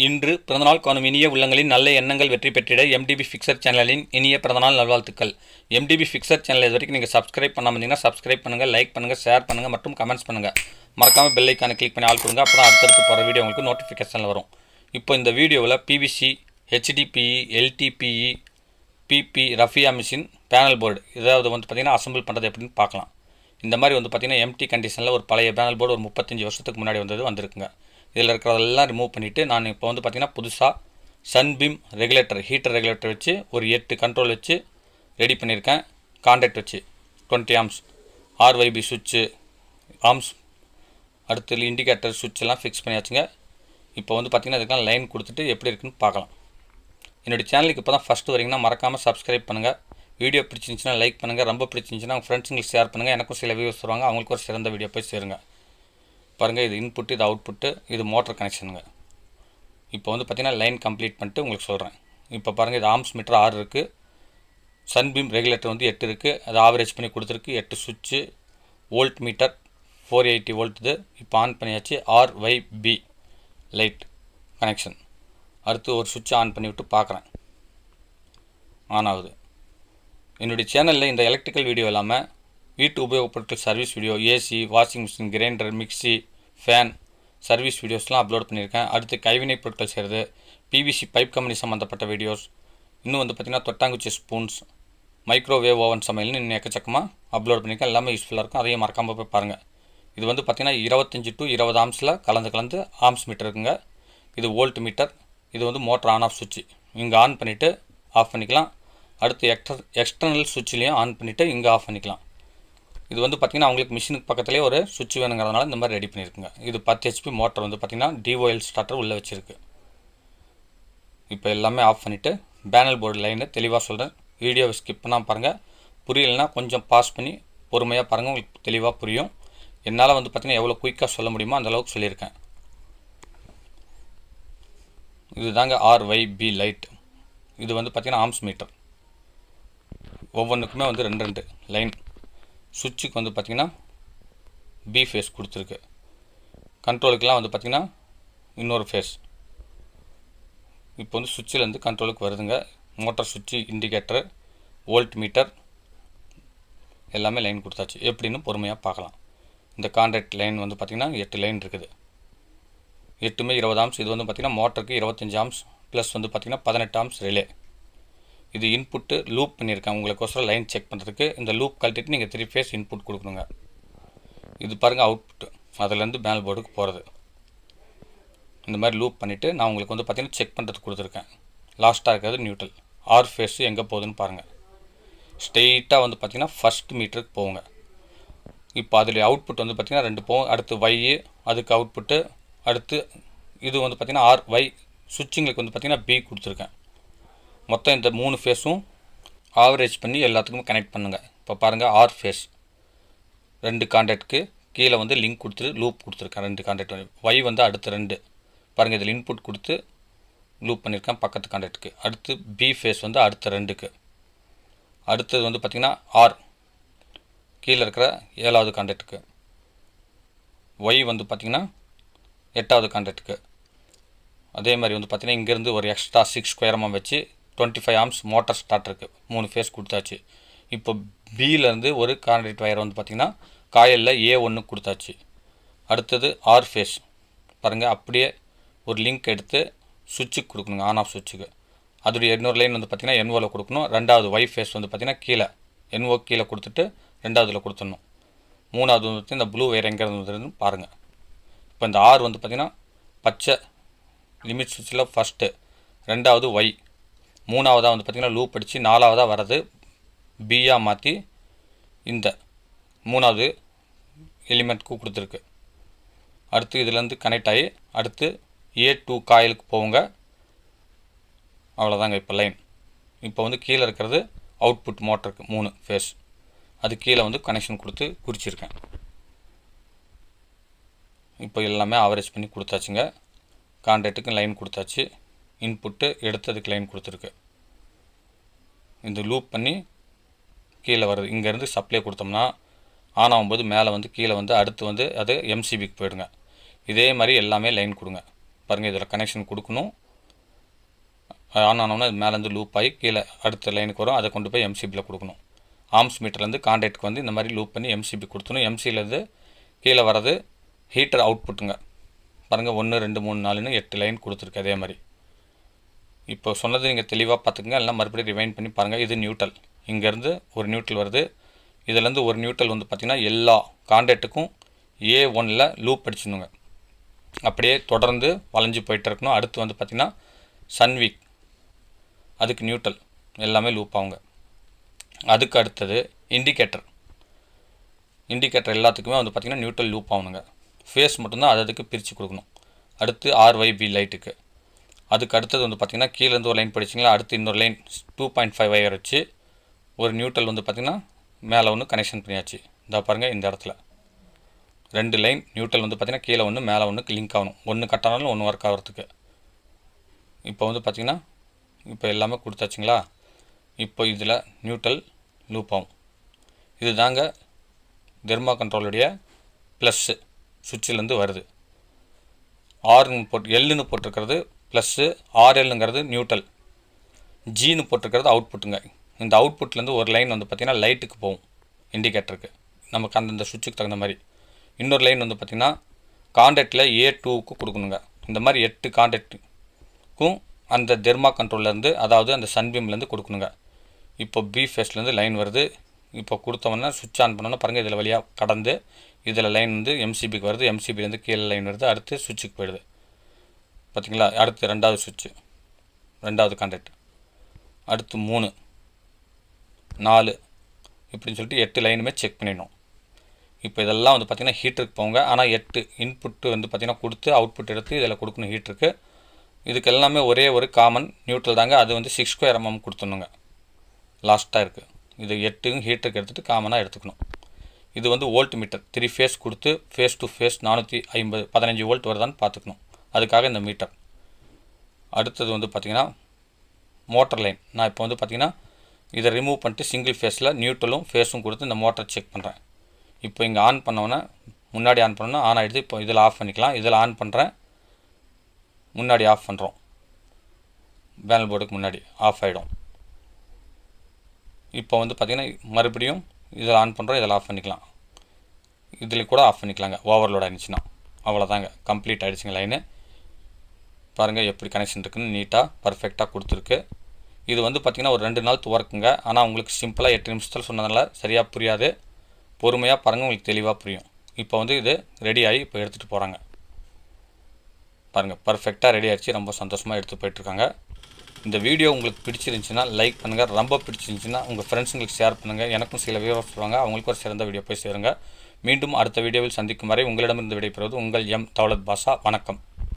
இன்று பிறந்தநாள் காணும் இனிய உள்ளங்களின் நல்ல எண்ணங்கள் வெற்றி பெற்றிட MDBfixer சேனலின் இனிய பிறந்தநாள் நல்வாழ்த்துக்கள். MDBfixer சேனல் இது வரைக்கும் நீங்கள் சப்ஸ்கிரைப் பண்ணாமல் இருந்தீங்கன்னா சப்ஸ்கிரைப் பண்ணுங்கள், லைக் பண்ணுங்கள், ஷேர் பண்ணுங்கள் மற்றும் கமெண்ட்ஸ் பண்ணுங்கள். மறக்காமல் பெல் ஐக்கானை கிளிக் பண்ணி ஆள் கொடுங்க. அப்போ தான் அடுத்தடுத்து போகிற வீடியோ உங்களுக்கு நோட்டிஃபிகேஷனில் வரும். இப்போ இந்த வீடியோவில் PVC, HDPE, LDPE, PP, Rafia machine, panel board இதாவது பார்த்திங்கன்னா அசம்பிள் பண்ணுறது எப்படின்னு பார்க்கலாம். இந்த மாதிரி பார்த்திங்கன்னா எம்டி கண்டிஷனில் ஒரு பழைய பேனல் போர்டு ஒரு 35 வருஷத்துக்கு முன்னாடி வந்திருக்குங்க. இதில் இருக்கிறதெல்லாம் ரிமூவ் பண்ணிவிட்டு நான் இப்போ பார்த்திங்கன்னா புதுசாக Sunbim ரெகுலேட்டர், ஹீட்டர் ரெகுலேட்டர் வச்சு ஒரு 8 கண்ட்ரோல் வச்சு ரெடி பண்ணியிருக்கேன். கான்டாக்ட் வச்சு 20 ஆம்ஸ் RYB சுவிட்சு, ஆம்ஸ், அடுத்து இண்டிகேட்டர் சுவிட்ச் எல்லாம் ஃபிக்ஸ் பண்ணியாச்சுங்க. இப்போ பார்த்திங்கன்னா அதுக்கெல்லாம் லைன் கொடுத்துட்டு எப்படி இருக்குன்னு பார்க்கலாம். என்னுடைய சேனலுக்கு இப்போ தான் ஃபஸ்ட்டு வரீங்கன்னா மறக்காமல் சப்ஸ்கிரைப் பண்ணுங்கள். வீடியோ பிடிச்சிருந்துச்சுன்னா லைக் பண்ணுங்கள். ரொம்ப பிடிச்சிருந்துச்சுன்னா உங்கள் ஃப்ரெண்ட்ஸுங்களுக்கு ஷேர் பண்ணுங்கள். எனக்கும் சில வியூஸ் வருவாங்க, அவங்களுக்கு ஒரு சிறந்த வீடியோ போய் சேருங்க. பாருங்கள், இது இன்புட்டு, இது அவுட்புட்டு, இது மோட்டர் கனெக்ஷனுங்க. இப்போ பார்த்திங்கன்னா லைன் கம்ப்ளீட் பண்ணிட்டு உங்களுக்கு சொல்கிறேன். இப்போ பாருங்கள், இது ஆம்ஸ் மீட்டர் 6 இருக்குது. Sunbim ரெகுலேட்டர் 8 இருக்குது. அது ஆவரேஜ் பண்ணி கொடுத்துருக்கு. 8 சுவிட்சு, வோல்ட் மீட்டர் 480 வோல்ட். இது இப்போ ஆன் பண்ணியாச்சு. RYB light connection. அடுத்து ஒரு சுவிட்சை ஆன் பண்ணிவிட்டு பார்க்குறேன், ஆன் ஆகுது. என்னுடைய சேனலில் இந்த எலக்ட்ரிக்கல் வீடியோ இல்லாமல் வீட்டு உபயோகப் பொருட்கள் service video, AC, washing machine, grinder, mixie, fan service வீடியோஸ்லாம் அப்லோட் பண்ணியிருக்கேன். அடுத்து கைவினைப் பொருட்கள் செய்கிறது, PVC பைப் கம்பெனி சம்மந்தப்பட்ட வீடியோஸ், இன்னும் பார்த்திங்கன்னா தொட்டாங்குச்சி ஸ்பூன்ஸ், மைக்ரோவேவ் ஓவன் சமையல்னு இன்னும் எக்கச்சக்கமாக அப்லோட் பண்ணியிருக்கேன். எல்லாமே யூஸ்ஃபுல்லாக இருக்கும். அதையும் மறக்காமல் போய் பாருங்கள். இது பார்த்திங்கன்னா 25 to 20 ஆம்ஸில் கலந்து ஆம்ஸ் மீட்டர் இருக்குங்க. இது வோல்ட் மீட்டர். இது மோட்டர் ஆன் ஆஃப் சுவிட்சு. இங்கே ஆன் பண்ணிவிட்டு ஆஃப் பண்ணிக்கலாம். அடுத்து எக்ஸ்டர்னல் சுவிட்ச்லேயும் ஆன் பண்ணிவிட்டு இங்கே ஆஃப் பண்ணிக்கலாம். இது பார்த்திங்கன்னா அவங்களுக்கு மிஷினுக்கு பக்கத்துலேயே ஒரு சுவிட்ச் வேணுங்கிறதுனால இந்த மாதிரி ரெடி பண்ணியிருக்குங்க. இது 10 HP மோட்டர் பார்த்திங்கன்னா DOL ஸ்டார்டர் உள்ளே வச்சுருக்கு. இப்போ எல்லாமே ஆஃப் பண்ணிவிட்டு பேனல் போர்டு லைனை தெளிவாக சொல்கிறேன். வீடியோவை ஸ்கிப் பண்ணாமல் பாருங்கள். புரியலைன்னா கொஞ்சம் பாஸ் பண்ணி பொறுமையாக பாருங்கள், உங்களுக்கு தெளிவாக புரியும். என்னால் பார்த்திங்கன்னா எவ்வளோ குயிக்காக சொல்ல முடியுமோ அந்தளவுக்கு சொல்லியிருக்கேன். இது தாங்க RYB லைட். இது பார்த்திங்கன்னா ஆம்ஸ் மீட்டர். ஒவ்வொன்றுக்குமே 2 லைன். சுவிட்சுக்கு பார்த்திங்கன்னா B ஃபேஸ் கொடுத்துருக்கு. கண்ட்ரோலுக்கெலாம் பார்த்திங்கன்னா இன்னொரு ஃபேஸ். இப்போ சுவிட்சிலேருந்து கண்ட்ரோலுக்கு வருதுங்க. மோட்டர் சுவிட்சு, இண்டிகேட்டர், வோல்ட் மீட்டர் எல்லாமே லைன் கொடுத்தாச்சு. எப்படின்னு பொறுமையாக பார்க்கலாம். இந்த கான்டாக்ட் லைன் பார்த்திங்கன்னா 8 லைன் இருக்குது. 8மே 20 ஆம்ஸ். இது பார்த்திங்கன்னா மோட்டருக்கு 25 ஆம்ஸ் ப்ளஸ் பார்த்திங்கன்னா 18 ஆம்ஸ் ரிலே. இது இன்புட்டு லூப் பண்ணியிருக்கேன் உங்களுக்கோசரம் லைன் செக் பண்ணுறதுக்கு. இந்த லூப் கழட்டிட்டு நீங்கள் 3 ஃபேஸ் இன்புட் கொடுக்கணுங்க. இது பாருங்கள் அவுட்புட்டு, அதுலேருந்து பேனல் போர்டுக்கு போகிறது. இந்த மாதிரி லூப் பண்ணிவிட்டு நான் உங்களுக்கு பார்த்திங்கன்னா செக் பண்ணுறதுக்கு கொடுத்துருக்கேன். லாஸ்ட்டாக இருக்கிறது நியூட்ரல். ஆர் ஃபேஸு எங்கே போகுதுன்னு பாருங்கள். ஸ்ட்ரெயிட்டாக பார்த்திங்கன்னா ஃபஸ்ட் மீட்டருக்கு போகுங்க. இப்போ அதில் அவுட்புட் பார்த்திங்கன்னா 2 போகும். அடுத்து Y, அதுக்கு அவுட்புட்டு. அடுத்து இது பார்த்திங்கன்னா RY சுவிட்சிங்களுக்கு பார்த்திங்கன்னா B கொடுத்துருக்கேன். மொத்தம் இந்த 3 ஃபேஸும் ஆவரேஜ் பண்ணி எல்லாத்துக்கும் கனெக்ட் பண்ணுங்கள். இப்போ பாருங்கள், ஆர் ஃபேஸ் 2 கான்டாக்டுக்கு கீழே லிங்க் கொடுத்துட்டு லூப் கொடுத்துருக்கேன். 2 கான்டாக்ட். Y அடுத்து 2 பாருங்கள், இதில் இன்புட் கொடுத்து லூப் பண்ணியிருக்கேன் பக்கத்து கான்டாக்டுக்கு. அடுத்து B ஃபேஸ் அடுத்த 2க்கு. அடுத்தது பார்த்திங்கன்னா ஆர் கீழே இருக்கிற 7வது கான்டாக்டுக்கு. Y பார்த்திங்கன்னா 8வது கான்டாக்டுக்கு. அதே மாதிரி பார்த்திங்கன்னா இங்கேருந்து ஒரு எக்ஸ்ட்ரா 6 ஸ்கொயரமாக வச்சு 25 ஆம்ஸ் மோட்டர் ஸ்டார்டருக்கு 3 ஃபேஸ் கொடுத்தாச்சு. இப்போ பியிலேருந்து ஒரு கான்டாக்ட் வயர் பார்த்திங்கன்னா காயலில் A1 கொடுத்தாச்சு. அடுத்தது ஆர் ஃபேஸ் பாருங்கள், அப்படியே ஒரு லிங்க் எடுத்து சுவிட்சுக்கு கொடுக்கணுங்க, ஆன் ஆஃப் சுவிட்சுக்கு. அதோடைய இன்னொரு லைன் பார்த்திங்கன்னா NOவில் கொடுக்கணும். 2வது Y ஃபேஸ் பார்த்திங்கன்னா கீழே NO கீழே கொடுத்துட்டு 2வதுல கொடுத்துடணும். 3வது இந்த ப்ளூ வயர் எங்கே இருந்ததுன்னு பாருங்கள். இப்போ இந்த ஆர் பார்த்திங்கன்னா பச்சை லிமிட் சுவிட்சில் ஃபஸ்ட்டு, 2வது Y, 3வதாக பார்த்திங்கன்னா லூப் அடித்து 4வதாக வர்றது பியாக மாற்றி இந்த 3வது எலிமெண்ட்க்கு கொடுத்துருக்கு. அடுத்து இதுலேருந்து கனெக்ட் ஆகி அடுத்து A2 காயிலுக்கு போவுங்க. அவ்வளோதாங்க இப்போ லைன். இப்போ கீழே இருக்கிறது அவுட்புட் மோட்டருக்கு 3 ஃபேஸ். அது கீழே கனெக்ஷன் கொடுத்து குறிச்சிருக்கேன். இப்போ எல்லாமே ஆவரேஜ் பண்ணி கொடுத்தாச்சுங்க. கான்டாக்டுக்கு லைன் கொடுத்தாச்சு. இன்புட்டு எடுத்ததுக்கு லைன் கொடுத்துருக்கு. இந்த லூப் பண்ணி கீழே வருது. இங்கேருந்து சப்ளை கொடுத்தோம்னா ஆன் ஆகும்போது மேலே கீழே அடுத்து அது MCBக்கு போயிடுங்க. இதே மாதிரி எல்லாமே லைன் கொடுங்க. பாருங்கள் இதில் கனெக்ஷன் கொடுக்கணும். ஆன் ஆனோன்னா இது மேலேருந்து லூப் ஆகி கீழே அடுத்த லைனுக்கு வரும். அதை கொண்டு போய் எம்சிபியில் கொடுக்கணும். ஆர்ம்ஸ் மீட்டர்லேருந்து கான்டாக்டுக்கு வந்து இந்த மாதிரி லூப் பண்ணி எம்சிபி கொடுத்துணும். எம்சிலேருந்து கீழே வர்றது ஹீட்டர் அவுட்புட்டுங்க. பாருங்கள் 1 2 3 4ன்னு 8 லைன் கொடுத்துருக்கு. அதே மாதிரி இப்போ சொன்னது நீங்கள் தெளிவாக பார்த்துக்குங்க. எல்லாம் மறுபடியும் ரிவைண்ட் பண்ணி பாருங்கள். இது நியூட்ரல், இங்கேருந்து ஒரு நியூட்ரல் வருது. இதிலேருந்து ஒரு நியூட்ரல் வந்து பார்த்திங்கன்னா எல்லா கான்டாக்ட்டுக்கும் A1ல் லூப் அடிச்சுணுங்க. அப்படியே தொடர்ந்து வளைஞ்சு போயிட்டு இருக்கணும். அடுத்து வந்து பார்த்திங்கன்னா சன்வீக், அதுக்கு நியூட்ரல் எல்லாமே லூப் ஆகுங்க. அதுக்கு அடுத்தது இண்டிகேட்டர் எல்லாத்துக்குமே வந்து பார்த்திங்கன்னா நியூட்ரல் லூப் ஆகணுங்க. ஃபேஸ் மட்டும்தான் அதுக்கு பிரித்து கொடுக்கணும். அடுத்து RYB லைட்டுக்கு. அதுக்கு அடுத்தது வந்து பார்த்திங்கன்னா கீழேருந்து ஒரு லைன் படிச்சிங்களா, அடுத்து இன்னொரு லைன் 2.5 வயர் வச்சு ஒரு நியூட்ரல் வந்து பார்த்திங்கன்னா மேலே ஒன்று கனெக்ஷன் பண்ணியாச்சு. இந்த பாருங்கள் இந்த இடத்துல 2 லைன் நியூட்ரல் வந்து பார்த்திங்கன்னா கீழே ஒன்று மேலே ஒன்று லிங்க் ஆகணும். ஒன்று கட் ஆனாலும் ஒன்று ஒர்க் ஆகிறதுக்கு. இப்போ வந்து பார்த்திங்கன்னா இப்போ எல்லாமே கொடுத்தாச்சுங்களா. இப்போ இதில் நியூட்ரல் லூப் ஆகும். இது தாங்க தெர்மா கண்ட்ரோலுடைய ப்ளஸ்ஸு சுவிட்சிலேருந்து வருது. எல்லுன்னு போட்டிருக்கிறது ப்ளஸ்ஸு, RLங்கிறது நியூட்ரல், ஜின்னு போட்டிருக்கிறது அவுட்புட்டுங்க. இந்த அவுட்புட்லேருந்து ஒரு லைன் வந்து பார்த்திங்கன்னா லைட்டுக்கு போகும், இண்டிகேட்டருக்கு, நமக்கு அந்தந்த சுவிட்சுக்கு தகுந்த மாதிரி. இன்னொரு லைன் வந்து பார்த்திங்கன்னா கான்டாக்டில் A2க்கு கொடுக்கணுங்க. இந்த மாதிரி 8 கான்டாக்டுக்கும் அந்த தெர்மா கண்ட்ரோல்லேருந்து, அதாவது அந்த சன்பிம்லேருந்து கொடுக்கணுங்க. இப்போ பி ஃபேஸ்லேருந்து லைன் வருது. இப்போ கொடுத்தோம்னா சுவிட்ச் ஆன் பண்ணோன்னா பாருங்கள் இதில் வழியாக கடந்து இதில் லைன் வந்து எம்சிபிக்கு வருது. எம்சிபிலேருந்து கீழே லைன் வருது. அடுத்து சுவிட்சுக்கு போயிடுது பார்த்திங்களா. அடுத்து 2வது சுவிட்சு, 2வது கான்டாக்ட், அடுத்து 3 4 இப்படின்னு சொல்லிட்டு 8 லைனுமே செக் பண்ணிடணும். இப்போ இதெல்லாம் வந்து பார்த்திங்கன்னா ஹீட்டருக்கு போங்க. ஆனால் 8 இன்புட்டு வந்து பார்த்திங்கன்னா கொடுத்து அவுட்புட் எடுத்து இதில் கொடுக்கணும் ஹீட்டருக்கு. இதுக்கு எல்லாமே ஒரே ஒரு காமன் நியூட்ரல் தாங்க. அது வந்து 6 ஸ்கொயர் mm கொடுத்துடணுங்க. லாஸ்ட்டாக இருக்குது. இது 8 ஹீட்டருக்கு எடுத்துகிட்டு காமனாக எடுத்துக்கணும். இது வந்து வோல்ட் மீட்டர் 3 ஃபேஸ் கொடுத்து ஃபேஸ் டு ஃபேஸ் 450 15 வோல்ட் வருதான்னு பார்த்துக்கணும். அதுக்காக இந்த மீட்டர். அடுத்தது வந்து பார்த்திங்கன்னா மோட்டர் லைன். நான் இப்போ வந்து பார்த்திங்கன்னா இதை ரிமூவ் பண்ணிட்டு சிங்கிள் ஃபேஸில் நியூட்ரலும் ஃபேஸும் கொடுத்து இந்த மோட்டர் செக் பண்ணுறேன். இப்போ இங்கே ஆன் பண்ணோன்னே, முன்னாடி ஆன் பண்ணோன்னா ஆன் ஆகிடுது. இப்போ இதில் ஆஃப் பண்ணிக்கலாம். இதில் ஆன் பண்ணுறேன், முன்னாடி ஆஃப் பண்ணுறோம். பேனல் போர்டுக்கு முன்னாடி ஆஃப் ஆகிடும். இப்போ வந்து பார்த்திங்கன்னா மறுபடியும் இதில் ஆன் பண்ணுறோம், இதில் ஆஃப் பண்ணிக்கலாம். இதில் கூட ஆஃப் பண்ணிக்கலாங்க ஓவர்லோட் ஆகிடுச்சுன்னா. அவ்வளோதாங்க, கம்ப்ளீட் ஆகிடுச்சுங்க லைனு. பாருங்கள் எப்படி கனெக்ஷன் இருக்குன்னு நீட்டாக பர்ஃபெக்டாக கொடுத்துருக்கு. இது வந்து பார்த்திங்கன்னா ஒரு 2 நாள் ஒர்க்குங்க. ஆனால் உங்களுக்கு சிம்பிளாக 8 நிமிஷத்தில் சொன்னதுனால சரியாக புரியாது. பொறுமையாக பாருங்கள், உங்களுக்கு தெளிவாக புரியும். இப்போ வந்து இது ரெடி ஆகி இப்போ எடுத்துகிட்டு போகிறாங்க. பாருங்கள் பர்ஃபெக்டாக ரெடி ஆகிடுச்சு. ரொம்ப சந்தோஷமாக எடுத்து போயிட்டுருக்காங்க. இந்த வீடியோ உங்களுக்கு பிடிச்சிருந்துச்சுன்னா லைக் பண்ணுங்கள். ரொம்ப பிடிச்சிருந்துச்சுன்னா உங்கள் ஃப்ரெண்ட்ஸுங்களுக்கு ஷேர் பண்ணுங்கள். எனக்கும் சில வியூவர்ஸ் சொல்லுவாங்க, அவங்களுக்கு ஒரு சிறந்த வீடியோ போய் சேருங்க. மீண்டும் அடுத்த வீடியோவில் சந்திக்கும் வரை உங்களிடமிருந்து விடைபெறுவது உங்கள் எம் தௌலத் பாஷா. வணக்கம்.